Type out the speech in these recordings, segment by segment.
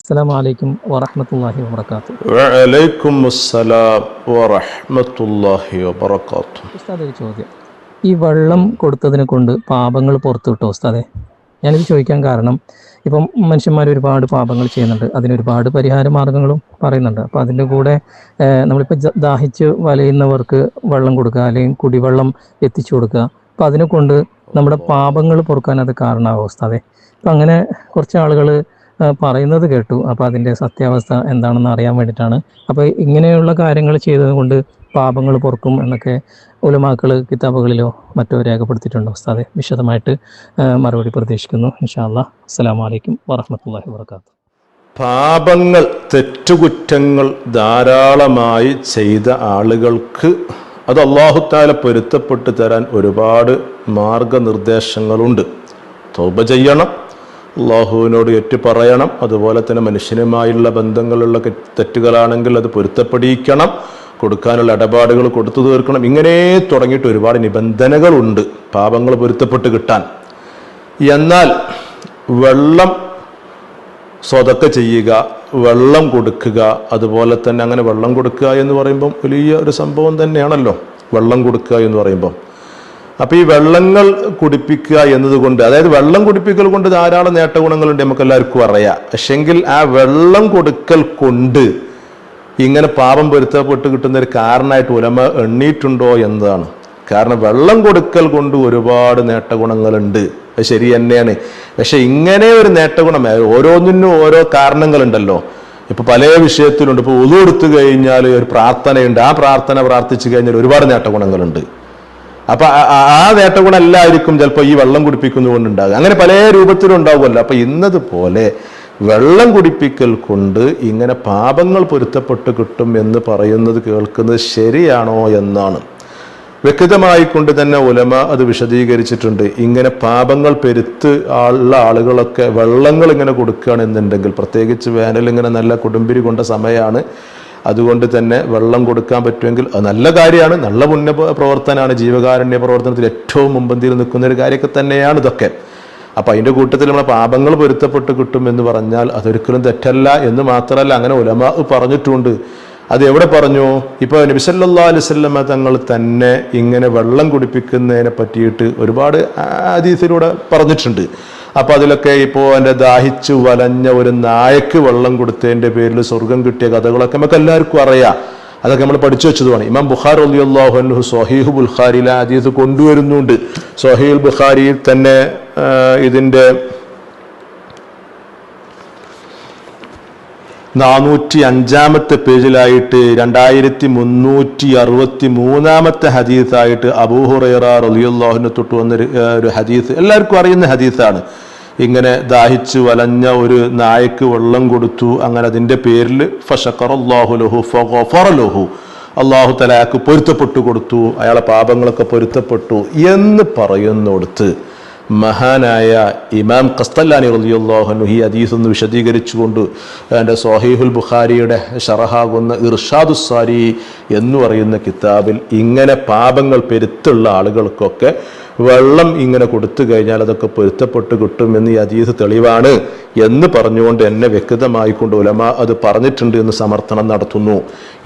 അസ്സലാമു അലൈക്കും വറഹ്മത്തുള്ളാഹി വബറകാതുഹു. വഅലൈക്കും അസ്സലാം വറഹ്മത്തുള്ളാഹി വബറകാതുഹു. ഉസ്താദ്, ഒരു ചോദ്യം. ഈ വെള്ളം കൊടുത്തതിനെ കൊണ്ട് പാപങ്ങൾ പുറത്തു കിട്ടോ ഉസ്താദെ? ഞാനിത് ചോദിക്കാൻ കാരണം, ഇപ്പം മനുഷ്യന്മാർ ഒരുപാട് പാപങ്ങൾ ചെയ്യുന്നുണ്ട്, അതിനൊരുപാട് പരിഹാര മാർഗങ്ങളും പറയുന്നുണ്ട്. അപ്പോൾ അതിൻ്റെ കൂടെ നമ്മളിപ്പോൾ ദാഹിച്ച് വലയുന്നവർക്ക് വെള്ളം കൊടുക്കുക, അല്ലെങ്കിൽ കുടിവെള്ളം എത്തിച്ചു കൊടുക്കുക, അപ്പോൾ അതിനെ കൊണ്ട് നമ്മുടെ പാപങ്ങൾ പൊറുക്കാൻ അത് കാരണമാകും ഉസ്താദെ. അപ്പം അങ്ങനെ കുറച്ച് ആളുകൾ പറയുന്നത് കേട്ടു. അപ്പോൾ അതിൻ്റെ സത്യാവസ്ഥ എന്താണെന്ന് അറിയാൻ വേണ്ടിയിട്ടാണ്. അപ്പോൾ ഇങ്ങനെയുള്ള കാര്യങ്ങൾ ചെയ്തത് കൊണ്ട് പാപങ്ങൾ പൊറുക്കും എന്നൊക്കെ ഉലമാക്കൾ കിതാബുകളിലോ മറ്റോ രേഖപ്പെടുത്തിയിട്ടുണ്ടോ ഉസ്താദെ? വിശദമായിട്ട് മറുപടി പ്രതീക്ഷിക്കുന്നു ഇൻഷാ അല്ലാഹ്. അസ്സലാമു അലൈക്കും വറഹ്മത്തുള്ളാഹി വബറകാതുഹു. പാപങ്ങൾ, തെറ്റുകുറ്റങ്ങൾ ധാരാളമായി ചെയ്ത ആളുകൾക്ക് അത് അല്ലാഹു തആല പൊരുത്തപ്പെട്ട് തരാൻ ഒരുപാട് മാർഗനിർദ്ദേശങ്ങളുണ്ട്. തൗബ ചെയ്യണം, അള്ളാഹുവിനോട് ഏറ്റു പറയണം, അതുപോലെ തന്നെ മനുഷ്യനുമായുള്ള ബന്ധങ്ങളുള്ള തെറ്റുകളാണെങ്കിൽ അത് പൊരുത്തപ്പെടിക്കണം, കൊടുക്കാനുള്ള ഇടപാടുകൾ കൊടുത്തു തീർക്കണം. ഇങ്ങനെ തുടങ്ങിയിട്ട് ഒരുപാട് നിബന്ധനകളുണ്ട് പാപങ്ങൾ പൊരുത്തപ്പെട്ട് കിട്ടാൻ. എന്നാൽ വെള്ളം സ്വതക്ക ചെയ്യുക, വെള്ളം കൊടുക്കുക, അതുപോലെ തന്നെ അങ്ങനെ വെള്ളം കൊടുക്കുക എന്ന് പറയുമ്പം വലിയ ഒരു സംഭവം തന്നെയാണല്ലോ വെള്ളം കൊടുക്കുക എന്ന് പറയുമ്പം. അപ്പോൾ ഈ വെള്ളങ്ങൾ കുടിപ്പിക്കുക എന്നതുകൊണ്ട്, അതായത് വെള്ളം കുടിപ്പിക്കൽ കൊണ്ട് ധാരാളം നേട്ടഗുണങ്ങളുണ്ട്, നമുക്ക് എല്ലാവർക്കും അറിയാം. പക്ഷെങ്കിൽ ആ വെള്ളം കൊടുക്കൽ കൊണ്ട് ഇങ്ങനെ പാപം പൊരുത്തപ്പെട്ട് കിട്ടുന്ന ഒരു കാരണമായിട്ട് ഉലമ എണ്ണീറ്റുണ്ടോ എന്നതാണ്. കാരണം വെള്ളം കൊടുക്കൽ കൊണ്ട് ഒരുപാട് നേട്ടഗുണങ്ങളുണ്ട്, അത് ശരി തന്നെയാണ്. പക്ഷെ ഇങ്ങനെ ഒരു നേട്ടഗുണം ഓരോന്നിനും ഓരോ കാരണങ്ങളുണ്ടല്ലോ. ഇപ്പൊ പല വിഷയത്തിലുണ്ട്. ഇപ്പൊ ഉളു എടുത്തു കഴിഞ്ഞാൽ ഒരു പ്രാർത്ഥനയുണ്ട്, ആ പ്രാർത്ഥന പ്രാർത്ഥിച്ചു കഴിഞ്ഞാൽ ഒരുപാട് നേട്ടഗുണങ്ങളുണ്ട്. അപ്പൊ ആ നേട്ടഗുണം എല്ലാവർക്കും ചിലപ്പോൾ ഈ വെള്ളം കുടിപ്പിക്കുന്നതുകൊണ്ടുണ്ടാകും. അങ്ങനെ പല രൂപത്തിലും ഉണ്ടാവുമല്ലോ. അപ്പൊ ഇന്നതുപോലെ വെള്ളം കുടിപ്പിക്കൽ കൊണ്ട് ഇങ്ങനെ പാപങ്ങൾ പൊരുത്തപ്പെട്ട് കിട്ടും എന്ന് പറയുന്നത് കേൾക്കുന്നത് ശരിയാണോ എന്നാണ്. വ്യക്തമായിക്കൊണ്ട് തന്നെ ഉലമ അത് വിശദീകരിച്ചിട്ടുണ്ട്. ഇങ്ങനെ പാപങ്ങൾ പെരുത്ത് ഉള്ള ആളുകളൊക്കെ വെള്ളങ്ങൾ ഇങ്ങനെ കൊടുക്കുകയാണെന്നുണ്ടെങ്കിൽ, പ്രത്യേകിച്ച് വേനൽ ഇങ്ങനെ നല്ല കൊടുമ്പിരി കൊണ്ട സമയമാണ്, അതുകൊണ്ട് തന്നെ വെള്ളം കൊടുക്കാൻ പറ്റുമെങ്കിൽ അത് നല്ല കാര്യമാണ്, നല്ല പുണ്യ പ്രവർത്തനമാണ്. ജീവകാരുണ്യ പ്രവർത്തനത്തിൽ ഏറ്റവും മുൻപന്തിയിൽ നിൽക്കുന്ന ഒരു കാര്യമൊക്കെ തന്നെയാണ് ഇതൊക്കെ. അപ്പം അതിൻ്റെ കൂട്ടത്തിൽ നമ്മളെ പാപങ്ങൾ പൊരുത്തപ്പെട്ട് കിട്ടും എന്ന് പറഞ്ഞാൽ അതൊരിക്കലും തെറ്റല്ല എന്ന് മാത്രമല്ല, അങ്ങനെ ഉലമാ പറഞ്ഞിട്ടുണ്ട്. അത് എവിടെ പറഞ്ഞു? ഇപ്പോൾ നബി സല്ലല്ലാഹു അലൈഹി വസല്ലം തങ്ങൾ തന്നെ ഇങ്ങനെ വെള്ളം കുടിപ്പിക്കുന്നതിനെ പറ്റിയിട്ട് ഒരുപാട് ഹദീസിലൂടെ പറഞ്ഞിട്ടുണ്ട്. അപ്പോൾ അതിലൊക്കെ ഇപ്പോൾ എൻ്റെ ദാഹിച്ചു വലഞ്ഞ ഒരു നായക്ക് വെള്ളം കൊടുത്തതിൻ്റെ പേരിൽ സ്വർഗം കിട്ടിയ കഥകളൊക്കെ നമുക്ക് എല്ലാവർക്കും അറിയാം. അതൊക്കെ നമ്മൾ പഠിച്ചു വെച്ചതുമാണ്. ഇമാം ബുഖാരി റളിയല്ലാഹു അൻഹു സ്വഹീഹ് ബുഖാരിയിലെ ഹദീസ് കൊണ്ടുവരുന്നുണ്ട്. സ്വഹീഹ് ബുഖാരിയിൽ തന്നെ ഇതിൻ്റെ 405 പേജിലായിട്ട് 2363 ഹദീസായിട്ട് അബൂ ഹുറൈറ റളിയല്ലാഹു അൻഹു തൊട്ട് വന്ന ഒരു ഹദീസ് എല്ലാവർക്കും അറിയുന്ന ഹദീസാണ്. ഇങ്ങനെ ദാഹിച്ച് വലഞ്ഞ ഒരു നായക്ക് വെള്ളം കൊടുത്തു, അങ്ങനെ അതിൻ്റെ പേരിൽ ഫശഖറല്ലാഹു ലഹു ഫഗഫറ ലഹു, അല്ലാഹു തആലക്ക് പൊരുത്തപ്പെട്ടു കൊടുത്തു, അയാളെ പാപങ്ങളൊക്കെ പൊരുത്തപ്പെട്ടു എന്ന് പറയുന്നിടത്ത് മഹാനായ ഇമാം ഖസ്തലാനി റളിയല്ലാഹു അൻഹു ഈ ഹദീസ് ഒന്ന് വിശദീകരിച്ചുകൊണ്ട് എൻ്റെ സ്വഹീഹുൽ ബുഖാരിയുടെ ശറഹാകുന്ന ഇർഷാദുസ് സാരി എന്ന് പറയുന്ന കിതാബിൽ ഇങ്ങനെ പാപങ്ങൾ പെരുത്തുള്ള ആളുകൾക്കൊക്കെ വെള്ളം ഇങ്ങനെ കൊടുത്തു കഴിഞ്ഞാൽ അതൊക്കെ പൊരുത്തപ്പെട്ട് കിട്ടുമെന്ന് ഈ ഹദീസ് തെളിവാണ് എന്ന് പറഞ്ഞുകൊണ്ട് എന്നെ വ്യക്തമായിക്കൊണ്ട് ഉലമ അത് പറഞ്ഞിട്ടുണ്ട് എന്ന് സമർത്ഥനം നടത്തുന്നു.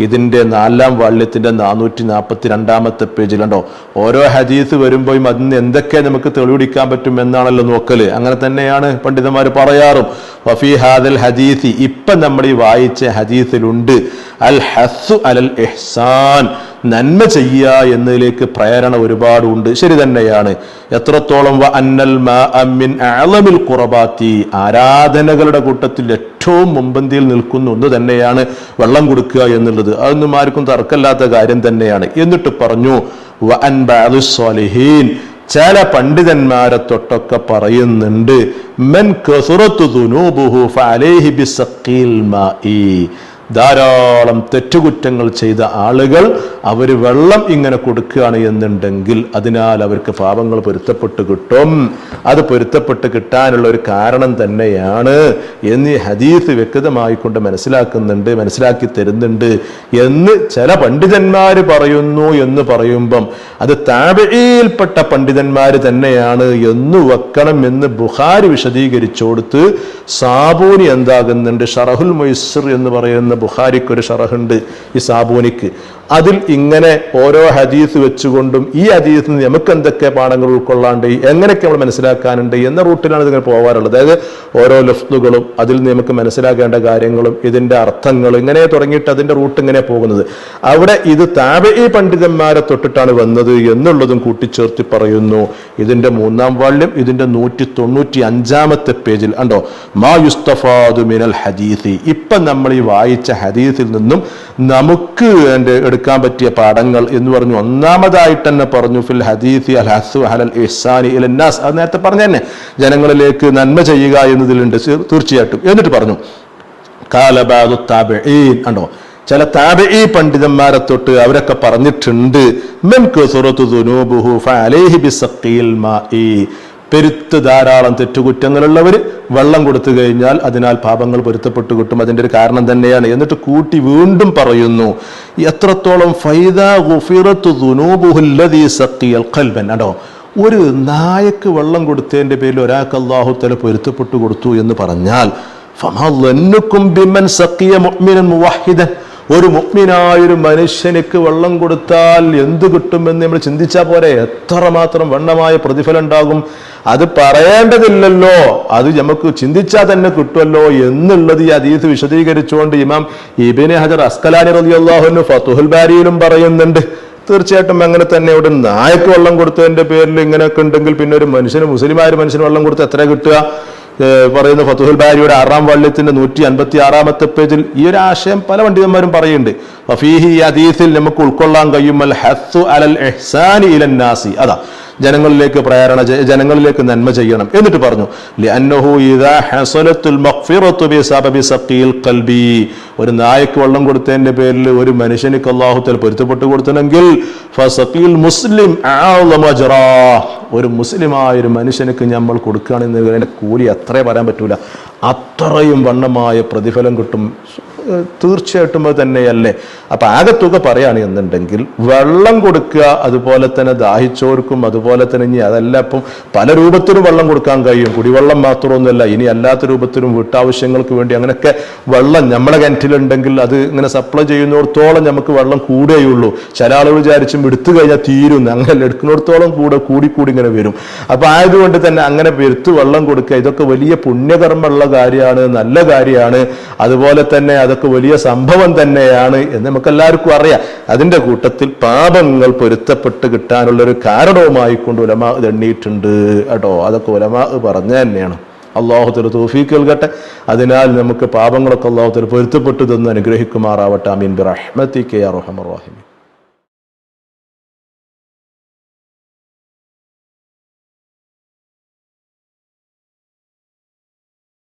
ഇതിൻ്റെ 4-ാം വാള്യത്തിൻ്റെ 442 പേജിലുണ്ടോ ഓരോ ഹദീസ് വരുമ്പോഴും അതിന് എന്തൊക്കെ നമുക്ക് തെളിവിടിക്കാൻ പറ്റും എന്നാണല്ലോ നോക്കല്. അങ്ങനെ തന്നെയാണ് പണ്ഡിതന്മാർ പറയാറും. വഫീ ഹാദൽ ഹദീസി, ഇപ്പം നമ്മൾ ഈ വായിച്ച ഹദീസിലുണ്ട് അൽ ഹസ്സു അലൽ ഇഹ്സാൻ, നന്മ ചെയ്യുക എന്നതിലേക്ക് പ്രേരണ ഒരുപാടുണ്ട്. ശരി തന്നെയാണ്. എത്രത്തോളം വ അന്നൽ മാഅ മിൻ അഅ്ളമിൽ ഖുറബാത്തി, ആരാധനകളുടെ കൂട്ടത്തിൽ ഏറ്റവും മുൻപന്തിയിൽ നിൽക്കുന്ന ഒന്ന് തന്നെയാണ് വെള്ളം കൊടുക്കുക എന്നുള്ളത്. അതൊന്നും ആർക്കും തർക്കമില്ലാത്ത കാര്യം തന്നെയാണ്. എന്നിട്ട് പറഞ്ഞു വ അൻ ബഅദുസ് സ്വാലിഹീൻ, ചില പണ്ഡിതന്മാരെ തൊട്ടൊക്കെ പറയുന്നുണ്ട് മൻ കസുറത്തു ദുനൂബുഹു ഫഅലൈഹി ബിസഖീൽ മാഇ, ധാരാളം തെറ്റുകുറ്റങ്ങൾ ചെയ്ത ആളുകൾ അവർ വെള്ളം ഇങ്ങനെ കൊടുക്കുകയാണ് എന്നുണ്ടെങ്കിൽ അതിനാൽ അവർക്ക് പാപങ്ങൾ പൊരുത്തപ്പെട്ട് കിട്ടും. അത് പൊരുത്തപ്പെട്ട് കിട്ടാനുള്ള ഒരു കാരണം തന്നെയാണ് എന്ന് ഹദീസ് വ്യക്തമായിക്കൊണ്ട് മനസ്സിലാക്കി തരുന്നുണ്ട് എന്ന് ചില പണ്ഡിതന്മാർ പറയുന്നു എന്ന് പറയുമ്പം അത് താബഈയിൽപ്പെട്ട പണ്ഡിതന്മാർ തന്നെയാണ് എന്ന് വെക്കണം എന്ന് ബുഖാരി വിശദീകരിച്ചു കൊടുത്ത് സാബൂനി എന്താകുന്നുണ്ട്, ഷറഹുൽ മുയസ്സിർ എന്ന് പറയുന്ന ബുഖാരിക്ക് ഒരു ഷറഹുണ്ട് ഈ സാബൂനിക്ക്. അതിൽ ഇങ്ങനെ ഓരോ ഹദീസ് വെച്ചുകൊണ്ടും ഈ ഹദീസിൽ നിന്ന് നമുക്ക് എന്തൊക്കെ പാഠങ്ങൾ ഉൾക്കൊള്ളാണ്ട് എങ്ങനെയൊക്കെ നമ്മൾ മനസ്സിലാക്കാനുണ്ട് എന്ന റൂട്ടിലാണ് ഇതിങ്ങനെ പോകാറുള്ളത്. അതായത് ഓരോ ലഫ്ലുകളും അതിൽ നിന്ന് നമുക്ക് മനസ്സിലാക്കേണ്ട കാര്യങ്ങളും ഇതിന്റെ അർത്ഥങ്ങളും ഇങ്ങനെ തുടങ്ങിയിട്ട് അതിന്റെ റൂട്ട് ഇങ്ങനെ പോകുന്നത്. അവിടെ ഇത് താബഈ പണ്ഡിതന്മാരെ തൊട്ടിട്ടാണ് വന്നത് എന്നുള്ളതും കൂട്ടിച്ചേർത്തി പറയുന്നു. ഇതിന്റെ 3-ാം വാള്യം ഇതിന്റെ 195-ാമത്തെ പേജിൽ ഉണ്ടോ, മാ യുസ്തഫാദു മിനൽ ഹദീസി. ഇപ്പം നമ്മൾ ഈ വായിച്ച ഹദീസിൽ നിന്നും നമുക്ക് എടുക്കാൻ പറ്റിയ പാഠങ്ങൾ എന്ന് പറഞ്ഞു. ഒന്നാമതായിട്ട് തന്നെ പറഞ്ഞു ഫിൽ ഹദീസി അൽ ഹസ്സു അലൽ ഇഹ്സാനി ഇലൻ നാസ്. അത് നേരത്തെ പറഞ്ഞു തന്നെ, ജനങ്ങളിലേക്ക് നന്മ ചെയ്യുക എന്നതിലുണ്ട് തീർച്ചയായിട്ടും. എന്നിട്ട് പറഞ്ഞു ഖാല ബഅദു താബഈൻ, ഉണ്ടോ ചില താബഈ പണ്ഡിതന്മാരെ തൊട്ട് അവരൊക്കെ പറഞ്ഞിട്ടുണ്ട് മൻ കസറതു ദുനൂബുഹു ഫഅലൈഹി ബിസഖീൽ മാഇ. പെരുത്ത് ധാരാളം തെറ്റുകുറ്റങ്ങളുള്ളവർ വെള്ളം കൊടുത്തു കഴിഞ്ഞാൽ അതിനാൽ പാപങ്ങൾ പൊരുത്തപ്പെട്ടു കിട്ടും. അതിൻ്റെ ഒരു കാരണം തന്നെയാണ്. എന്നിട്ട് കൂട്ടി വീണ്ടും പറയുന്നു എത്രത്തോളം ഫൈദാ ഗുഫിറതു ദുനൂബുഹു അല്ലദീ സഖിയൽ ഖൽബൻ. അടോ ഒരു നായക്ക് വെള്ളം കൊടുത്തതിൻ്റെ പേരിൽ ഒരാൾക്ക് അല്ലാഹു തആല പൊരുത്തപ്പെട്ടു കൊടുത്തു എന്ന് പറഞ്ഞാൽ ഫമാ ളന്നുകും ബിമൻ സഖിയ മുഅ്മിനൻ മുവഹിദൻ. ഒരു മുഅ്മിനായൊരു മനുഷ്യനിക്ക് വെള്ളം കൊടുത്താൽ എന്ത് കിട്ടുമെന്ന് നമ്മൾ ചിന്തിച്ചാൽ പോരെ, എത്രമാത്രം വണ്ണമായ പ്രതിഫലം ഉണ്ടാകും. അത് പറയേണ്ടതില്ലല്ലോ, അത് നമുക്ക് ചിന്തിച്ചാൽ തന്നെ കിട്ടുമല്ലോ എന്നുള്ളത് ഈ ഹദീസ് വിശദീകരിച്ചുകൊണ്ട് ഇമാം ഇബ്നു ഹജർ അസ്കലാനി റളിയല്ലാഹു അൻഹു ഫതുഹുൽ ബാരിയിലും പറയുന്നുണ്ട്. തീർച്ചയായിട്ടും അങ്ങനെ തന്നെ. ഇവിടെ നായക്ക് വെള്ളം കൊടുത്തതിന്റെ പേരിൽ ഇങ്ങനെയൊക്കെ ഉണ്ടെങ്കിൽ പിന്നെ ഒരു മനുഷ്യന് മുസ്ലിമായ ഒരു മനുഷ്യന് വെള്ളം കൊടുത്ത് എത്ര കിട്ടുക? പറയുന്ന ഫതുഹുൽ ബാരിയുടെ 6-ാം വാള്യത്തിന്റെ 156-ാമത്തെ പേജിൽ ഈ ഒരു ആശയം പല പണ്ഡിതന്മാരും പറയുന്നുണ്ട്. വഫീഹി ഹദീസിൽ നമുക്ക് ഉൾക്കൊള്ളാൻ കഴിയും അൽ ഹസ്സു അലൽ ഇഹ്സാനി ഇലൻ നാസി. അതാ ജനങ്ങളിലേക്ക് പ്രേരണ, ജനങ്ങളിലേക്ക് നന്മ ചെയ്യണം. എന്നിട്ട് പറഞ്ഞു ലിഅന്നഹു ഇദാ ഹസലത്തുൽ മഗ്ഫിറതു ബിസബബി സഖീൽ ഖൽബി. ഒരു നായക്ക് വെള്ളം കൊടുത്തതിന്റെ പേരിൽ ഒരു മനുഷ്യനിക്ക് അല്ലാഹു തആല പൊരുത്തപ്പെട്ടു കൊടുത്തനെങ്കിൽ ഫസഖീൽ മുസ്ലിം അഅ്ളമു അജ്റാ. ഒരു മുസ്ലിമായ ഒരു മനുഷ്യനിക്ക് നമ്മൾ കൊടുക്കുകയാണെന്ന് അതിന്റെ കൂലി അത്രേ പറയാൻ പറ്റൂല, അത്രയും വണ്ണമായ പ്രതിഫലം കിട്ടും. തീർച്ചയായിട്ടും അത് തന്നെയല്ലേ. അപ്പൊ ആകത്തുക പറയാണ് എന്നുണ്ടെങ്കിൽ വെള്ളം കൊടുക്കുക, അതുപോലെ തന്നെ ദാഹിച്ചോർക്കും, അതുപോലെ തന്നെ ഇനി അതല്ല ഇപ്പം പല രൂപത്തിലും വെള്ളം കൊടുക്കാൻ കഴിയും. കുടിവെള്ളം മാത്രമൊന്നുമല്ല, ഇനി അല്ലാത്ത രൂപത്തിലും വീട്ടാവശ്യങ്ങൾക്ക് വേണ്ടി അങ്ങനെയൊക്കെ വെള്ളം നമ്മളെ കിണറ്റിലുണ്ടെങ്കിൽ അത് ഇങ്ങനെ സപ്ലൈ ചെയ്യുന്നിടത്തോളം നമുക്ക് വെള്ളം കൂടുകയുള്ളൂ. ചില ആളുകൾ വിചാരിച്ചും എടുത്തു കഴിഞ്ഞാൽ തീരും, അങ്ങനെ എടുക്കുന്നിടത്തോളം കൂടി ഇങ്ങനെ വരും. അപ്പൊ ആയതുകൊണ്ട് തന്നെ അങ്ങനെ പെരുത്ത് വെള്ളം കൊടുക്കുക, ഇതൊക്കെ വലിയ പുണ്യകർമ്മമുള്ള കാര്യമാണ്, നല്ല കാര്യമാണ്. അതുപോലെ തന്നെ അതൊക്കെ വലിയ സംഭവം തന്നെയാണ് എന്ന് നമുക്ക് എല്ലാവർക്കും അറിയാം. അതിന്റെ കൂട്ടത്തിൽ പാപങ്ങൾ പൊരുത്തപ്പെട്ട് കിട്ടാനുള്ള ഒരു കാരണവുമായി കൊണ്ട് ഉലമാ എണ്ണിയിട്ടുണ്ട് കേട്ടോ. അതൊക്കെ ഉലമാ പറഞ്ഞ തന്നെയാണ്. അല്ലാഹു തആല തൗഫീഖ് നൽകട്ടെ. അതിനാൽ നമുക്ക് പാപങ്ങളൊക്കെ അല്ലാഹു തആല പൊരുത്തപ്പെട്ടു തന്ന് അനുഗ്രഹിക്കുമാറാവട്ടെ. ആമീൻ ബിറഹ്മതിക യാ അർഹമർ റഹീം.